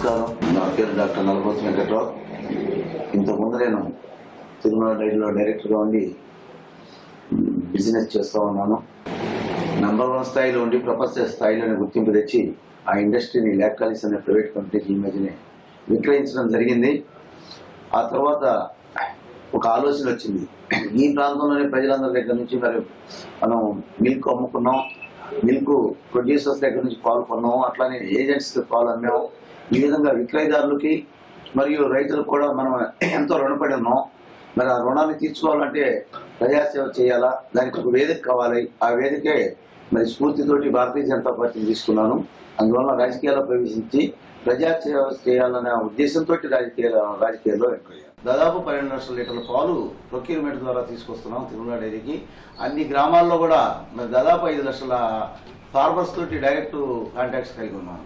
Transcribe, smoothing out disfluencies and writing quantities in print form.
నమస్కారం. నా పేరు డాక్టర్ నలపోతు వెంకట్రావు. ఇంతకుముందు నేను తిరుమల డైరీలో డైరెక్టర్గా ఉండి బిజినెస్ చేస్తూ ఉన్నాను. నంబర్ 1 స్థాయిలో ఉండి ప్రపంచ స్థాయిలోనే గుర్తింపు తెచ్చి ఆ ఇండస్ట్రీని లాక్టాలిస్ అనే ప్రైవేట్ కంపెనీకి ఈ మధ్యనే విక్రయించడం జరిగింది. ఆ తర్వాత ఒక ఆలోచన వచ్చింది. ఈ ప్రాంతంలోనే ప్రజలందరి దగ్గర నుంచి మరి మనం మిల్క్ అమ్ముకున్నాం, మిల్క్ ప్రొడ్యూసర్స్ దగ్గర నుంచి పాలు కొన్నాము, అట్లానే ఏజెంట్స్ పాలు అమ్మాము. ఈ విధంగా విక్రయదారులకి మరియు రైతులకు కూడా మనం ఎంతో రుణపడి ఉన్నాం. మరి ఆ రుణాన్ని తీర్చుకోవాలంటే ప్రజాసేవ చేయాలా, దానికి ఒక వేదిక కావాలి. ఆ వేదికే మరి స్ఫూర్తితోటి భారతీయ జనతా పార్టీని తీసుకున్నాను. అందువల్ల రాజకీయాల్లో ప్రవేశించి ప్రజాసేవ చేయాలనే ఉద్దేశంతో రాజకీయాల్లో ఎంటర్. దాదాపు 12 లక్షల లీటర్ల పాలు ప్రొక్యూర్మెంట్ ద్వారా తీసుకొస్తున్నాం తిరుమల డైరీకి. అన్ని గ్రామాల్లో కూడా మరి దాదాపు 5 లక్షల ఫార్మర్స్ తోటి డైరెక్ట్ కాంటాక్ట్స్ కలిగి ఉన్నాను.